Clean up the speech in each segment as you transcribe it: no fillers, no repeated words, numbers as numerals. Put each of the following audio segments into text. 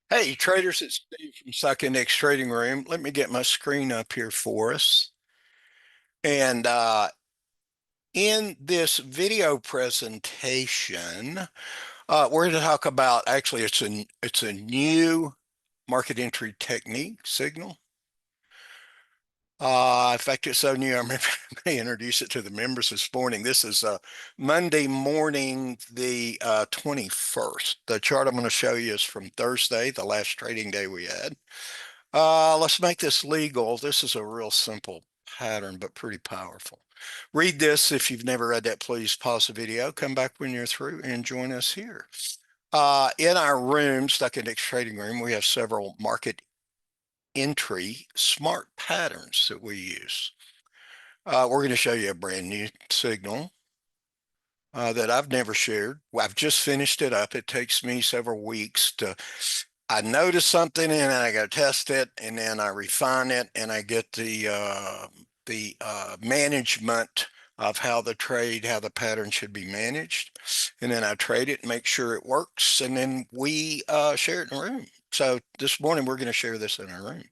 Hey, traders, it's Steve from Stock Index Trading Room. Let me get my screen up here for us. And in this video presentation, we're going to talk about actually it's a new market entry technique signal. In fact, it's so new, I'm going to introduce it to the members this morning. This is Monday morning, the 21st. The chart I'm going to show you is from Thursday, the last trading day we had. Let's make this legal. This is a real simple pattern, but pretty powerful. Read this. If you've never read that, please pause the video, come back when you're through, and join us here. In our room, Stock Index Trading Room, we have several market entry smart patterns that we use. We're going to show you a brand new signal that I've never shared. I've just finished it up. It takes me several weeks to I notice something and I go test it, and then I refine it, and I get the management of how the pattern should be managed, and then I trade it, make sure it works, and then we share it in a room. So this morning we're going to share this in our room.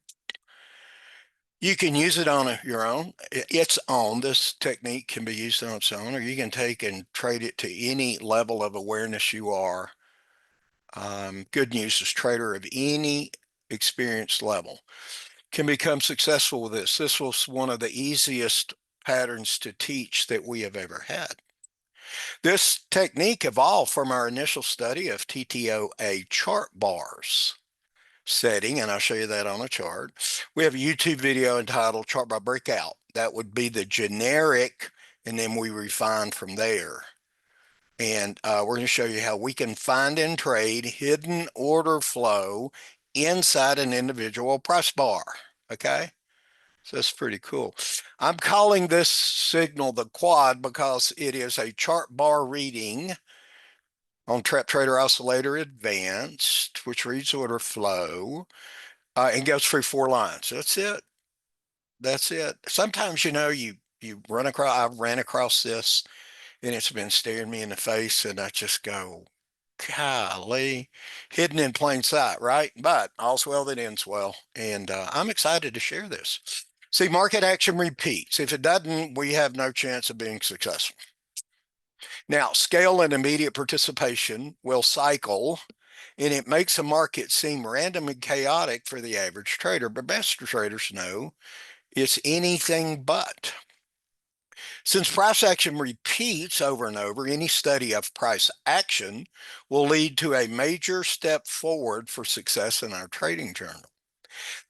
You can use it on your own. Its own. This technique can be used on its own, or you can take and trade it to any level of awareness you are. Good news is trader of any experience level can become successful with this. This was one of the easiest patterns to teach that we have ever had. This technique evolved from our initial study of TTOA chart bars setting, and I'll show you that on a chart. We have a YouTube video entitled Chart Bar Breakout. That would be the generic, and then we refine from there. And we're going to show you how we can find and trade hidden order flow inside an individual price bar. Okay, so that's pretty cool. I'm calling this signal the quad because it is a chart bar reading on Trap Trader Oscillator Advanced, which reads order flow and goes through 4 lines. That's it. That's it. Sometimes, you run across, I ran across this and it's been staring me in the face, and I just go, golly, hidden in plain sight, right? But all's well that ends well, and I'm excited to share this. See, market action repeats. If it doesn't, we have no chance of being successful. Now, scale and immediate participation will cycle, and it makes a market seem random and chaotic for the average trader, but master traders know it's anything but. Since price action repeats over and over, any study of price action will lead to a major step forward for success in our trading journal.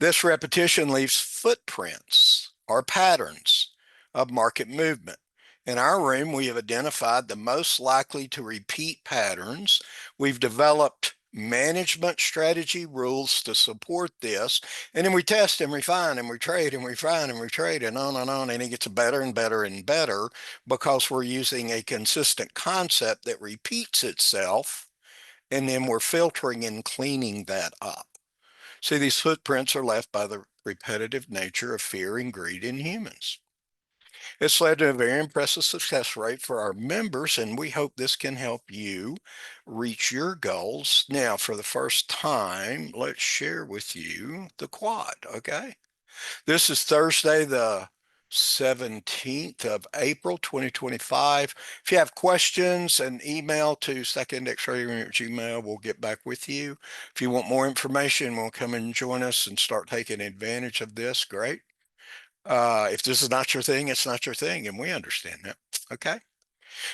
This repetition leaves footprints or patterns of market movement. In our room, we have identified the most likely to repeat patterns. We've developed management strategy rules to support this, and then we test and refine and we trade and refine and we trade and on, and it gets better and better and better because we're using a consistent concept that repeats itself, and then we're filtering and cleaning that up. See, these footprints are left by the repetitive nature of fear and greed in humans. It's led to a very impressive success rate for our members, and we hope this can help you reach your goals. Now, for the first time, let's share with you the quad, okay? This is Thursday, the 17th of April, 2025. If you have questions, an email to stockindextrading@gmail. We'll get back with you. If you want more information, we'll come and join us and start taking advantage of this. Great. If this is not your thing, it's not your thing, and we understand that. Okay.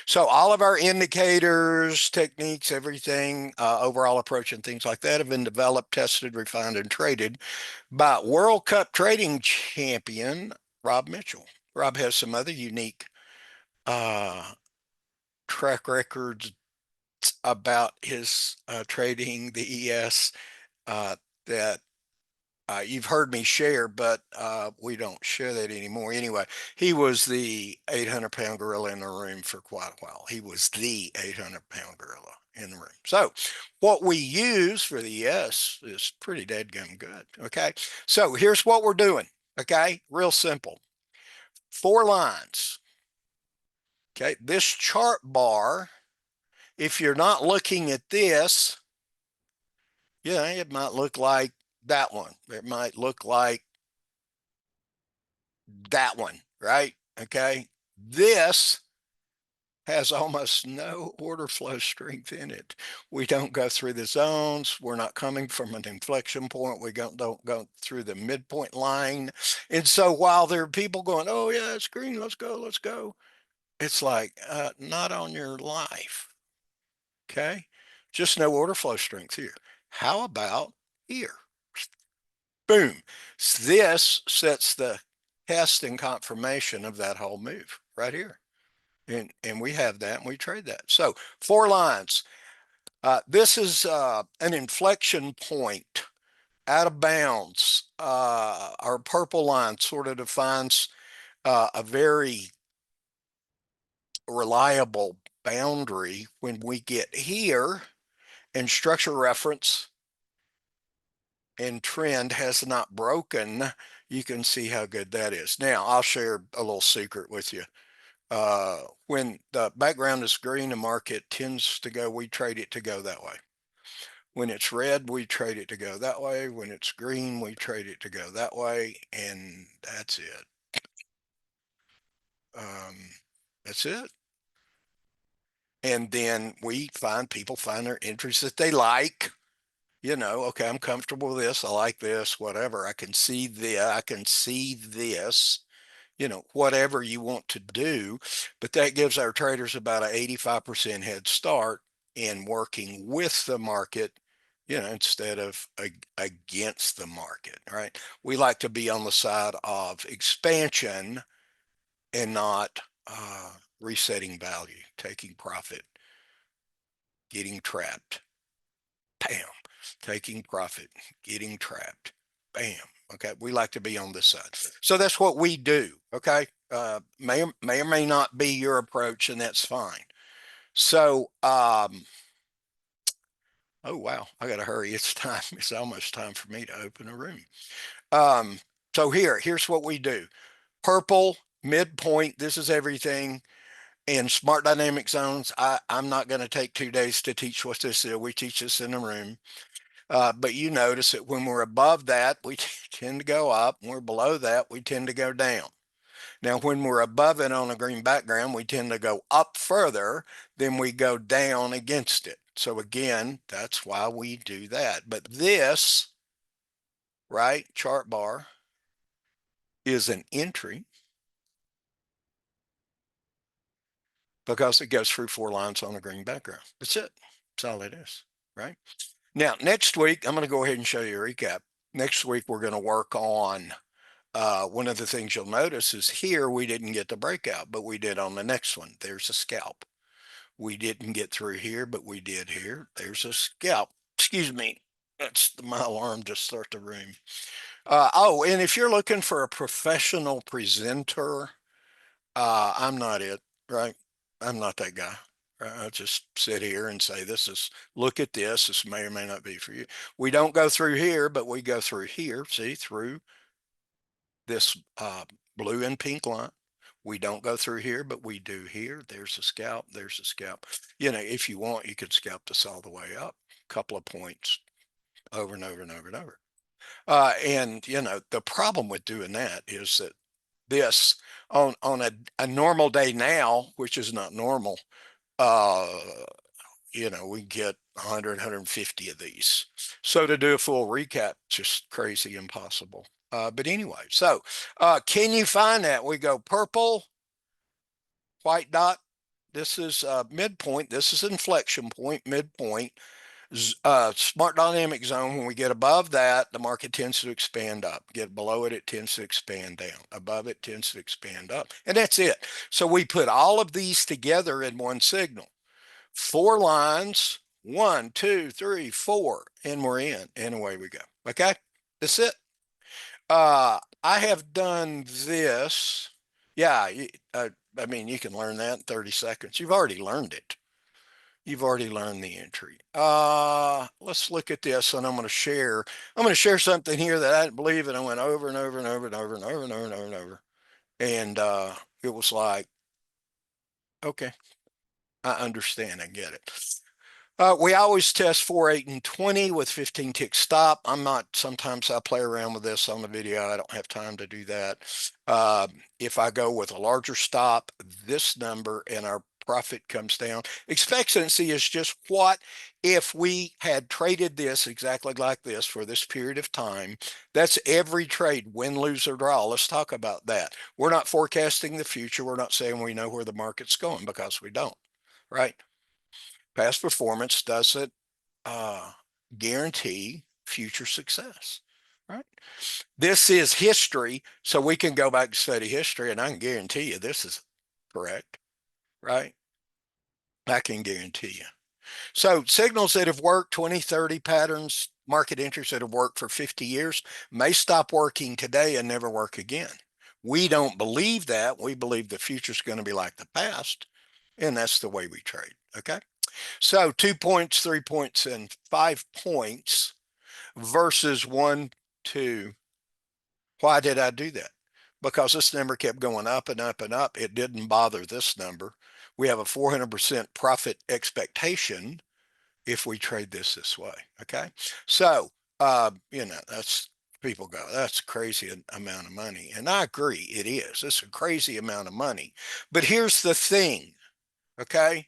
So all of our indicators, techniques, everything, overall approach and things like that have been developed, tested, refined, and traded by World Cup trading champion Rob Mitchell. Rob has some other unique uh, track records about his trading the ES that you've heard me share, but we don't share that anymore. Anyway, he was the 800-pound gorilla in the room for quite a while. He was the 800-pound gorilla in the room. So what we use for the ES is pretty dadgum good. Okay, so here's what we're doing. Okay, real simple. 4 lines. Okay, this chart bar, if you're not looking at this, Yeah, it might look like that one. It might look like that one, right? Okay. This has almost no order flow strength in it. We don't go through the zones. We're not coming from an inflection point. We don't go through the midpoint line. And so while there are people going, oh yeah, it's green, let's go, let's go. It's like, not on your life. Okay. Just no order flow strength here. How about here? Boom. This sets the test and confirmation of that whole move right here. And we have that and we trade that. So 4 lines. This is an inflection point out of bounds. Our purple line sort of defines a very reliable boundary. When we get here and structure reference and trend has not broken, you can see how good that is. Now, I'll share a little secret with you. When the background is green, the market tends to go, we trade it to go that way. When it's red, we trade it to go that way. When it's green, we trade it to go that way. And that's it. Um, that's it. And then people find their entries that they like. Okay, I'm comfortable with this. I like this, whatever. I can see this, whatever you want to do. But that gives our traders about an 85% head start in working with the market, instead of against the market, right? We like to be on the side of expansion and not resetting value, taking profit, getting trapped. Bam. Taking profit, getting trapped. Bam. Okay. We like to be on this side. So that's what we do. Okay. May or may not be your approach, and that's fine. So, oh, wow. I got to hurry. It's time. It's almost time for me to open a room. So here's what we do. Purple, midpoint. This is everything. And smart dynamic zones. I'm not going to take 2 days to teach what this is. We teach this in the room. But you notice that when we're above that, we tend to go up. When we're below that, we tend to go down. Now, when we're above it on a green background, we tend to go up further, then we go down against it. So again, that's why we do that. But this, right, chart bar is an entry because it goes through 4 lines on a green background. That's it. That's all it is, right? Now, next week, I'm going to go ahead and show you a recap. Next week, we're going to work on one of the things you'll notice is here we didn't get the breakout, but we did on the next one. There's a scalp. We didn't get through here, but we did here. There's a scalp. Excuse me. That's my alarm to start the room. Oh, and if you're looking for a professional presenter, I'm not it, right? I'm not that guy. I just sit here and say, look at this. This may or may not be for you. We don't go through here, but we go through here, see, through this blue and pink line. We don't go through here, but we do here. There's a scalp. There's a scalp. If you want, you could scalp this all the way up, a couple of points over and over and over and over. And the problem with doing that is that this on a normal day now, which is not normal, uh, we get 100, 150 of these. So to do a full recap, just crazy impossible. But anyway, so can you find that? We go purple, white dot. This is midpoint. This is inflection point, midpoint. Smart dynamic zone. When we get above that, the market tends to expand up. Get below it, it tends to expand down. Above it tends to expand up. And that's it. So we put all of these together in one signal. 4 lines, 1, 2, 3, 4, and we're in, and away we go. Okay, that's it. I have done this. Yeah, I mean, you can learn that in 30 seconds. You've already learned it. You've already learned the entry. Let's look at this, and I'm going to share. I'm going to share something here that I didn't believe, and I went over and over and over and over and over and over and over and over, and it was like, okay, I understand, I get it. We always test 4, 8, and 20 with 15 tick stop. Sometimes I play around with this on the video. I don't have time to do that. If I go with a larger stop, this number and our profit comes down. Expectancy is just what if we had traded this exactly like this for this period of time. That's every trade, win, lose, or draw. Let's talk about that. We're not forecasting the future. We're not saying we know where the market's going because we don't, right? Past performance doesn't uh, guarantee future success, right? This is history, so we can go back and study history, and I can guarantee you this is correct, right? I can guarantee you. So signals that have worked 20, 30 patterns, market entries that have worked for 50 years may stop working today and never work again. We don't believe that. We believe the future is going to be like the past, and that's the way we trade, okay? So 2 points, 3 points, and 5 points versus 1, 2. Why did I do that? Because this number kept going up and up and up. It didn't bother this number. We have a 400% profit expectation if we trade this way. Okay. So, that's people go, that's a crazy amount of money. And I agree, it is. It's a crazy amount of money. But here's the thing. Okay.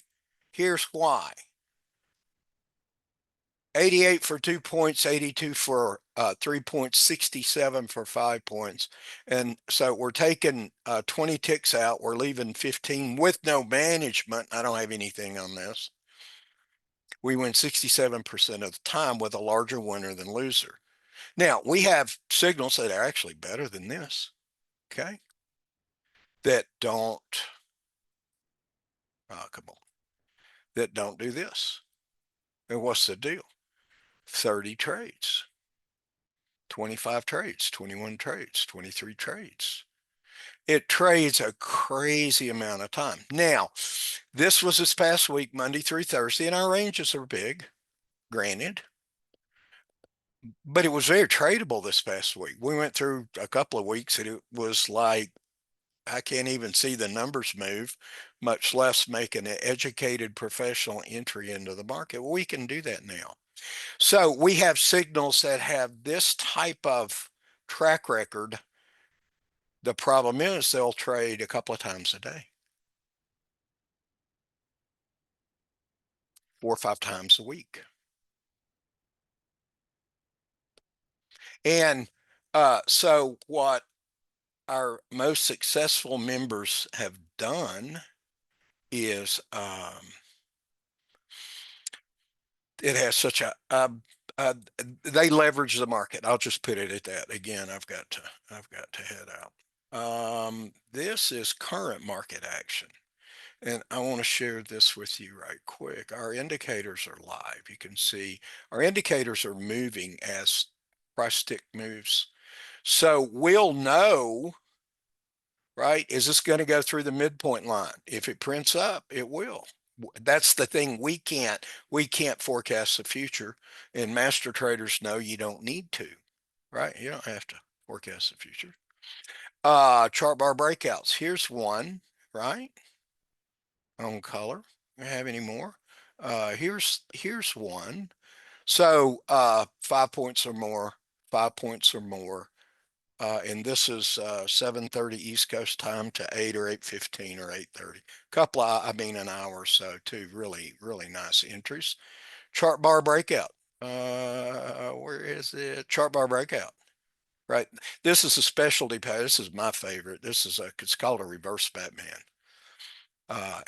Here's why. 88 for 2 points, 82 for 3 points, 67 for 5 points. And so we're taking 20 ticks out. We're leaving 15 with no management. I don't have anything on this. We win 67% of the time with a larger winner than loser. Now, we have signals that are actually better than this, okay? That don't, come on, that don't do this. And what's the deal? 30 trades. 25 trades, 21 trades, 23 trades. It trades a crazy amount of time. Now, this was this past week, Monday through Thursday, and our ranges are big, granted, but it was very tradable this past week. We went through a couple of weeks and it was like, I can't even see the numbers move, much less make an educated professional entry into the market. Well, we can do that now. So we have signals that have this type of track record. The problem is they'll trade a couple of times a day, 4 or 5 times a week. And so what our most successful members have done is it has such they leverage the market. I'll just put it at that. Again, I've got to head out. This is current market action. And I want to share this with you right quick. Our indicators are live. You can see our indicators are moving as price tick moves. So we'll know, right? Is this going to go through the midpoint line? If it prints up, it will. That's the thing. We can't forecast the future, and master traders know you don't need to, right? You don't have to forecast the future. Chart bar breakouts. Here's one, right? On color. Do we have any more? Here's one. So 5 points or more, 5 points or more. And this is 7:30 East Coast time to 8 or 8:15 or 8:30. Couple of, I mean, an hour or so, too. Really, really nice entries. Chart bar breakout. Where is it? Chart bar breakout. Right. This is a specialty pattern. This is my favorite. It's called a reverse Batman.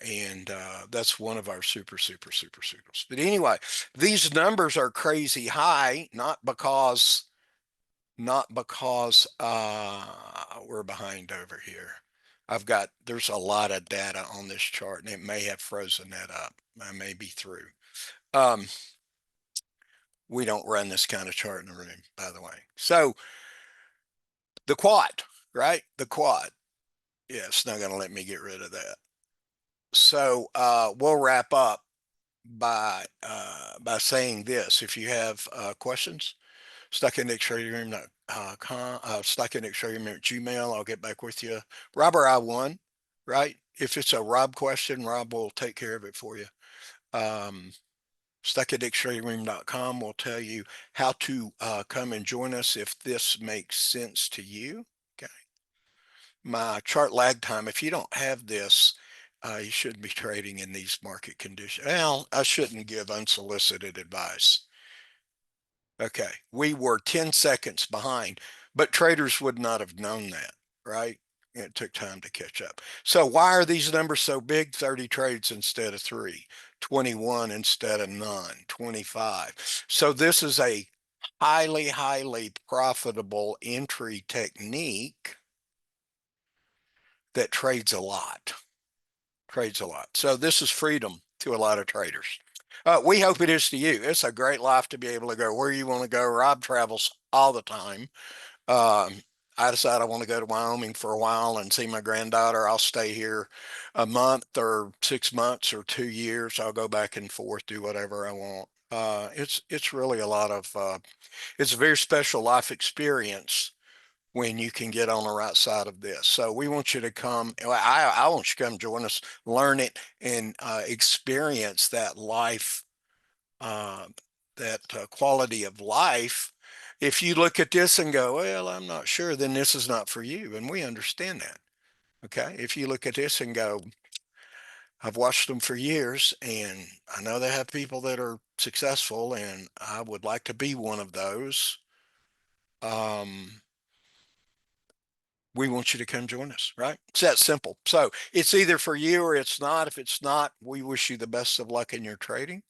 And that's one of our super signals. But anyway, these numbers are crazy high, not because we're behind over here. There's a lot of data on this chart and it may have frozen that up. I may be through. We don't run this kind of chart in the room, by the way. So the quad, right? The quad. Yeah, it's not going to let me get rid of that. So we'll wrap up by saying this. If you have questions, stuckindextradingroom.com, stuckindextradingroom@gmail. I'll get back with you. Rob or I won, right? If it's a Rob question, Rob will take care of it for you. stuckatdaytradingroom.com will tell you how to come and join us if this makes sense to you. Okay. My chart lag time, if you don't have this, you shouldn't be trading in these market conditions. Well, I shouldn't give unsolicited advice. Okay, we were 10 seconds behind, but traders would not have known that, right? It took time to catch up. So why are these numbers so big? 30 trades instead of 3, 21 instead of none, 25. So this is a highly profitable entry technique that trades a lot. So this is freedom to a lot of traders. We hope it is to you. It's a great life to be able to go where you want to go. Rob travels all the time. I decide I want to go to Wyoming for a while and see my granddaughter. I'll stay here a month or 6 months or 2 years. I'll go back and forth, do whatever I want. It's really a lot of it's a very special life experience when you can get on the right side of this. So we want you to come. I want you to come join us, learn it, and experience that life, that quality of life. If you look at this and go, well, I'm not sure, then this is not for you. And we understand that. Okay. If you look at this and go, I've watched them for years and I know they have people that are successful and I would like to be one of those. We want you to come join us, right? It's that simple. So it's either for you or it's not. If it's not, we wish you the best of luck in your trading.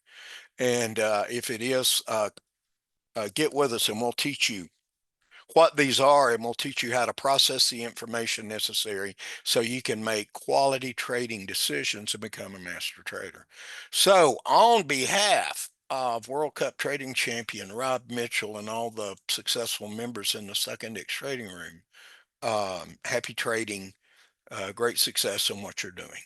And if it is, get with us and we'll teach you what these are and we'll teach you how to process the information necessary so you can make quality trading decisions and become a master trader. So on behalf of World Cup trading champion Rob Mitchell and all the successful members in the Stuck Index Trading Room, happy trading, great success in what you're doing.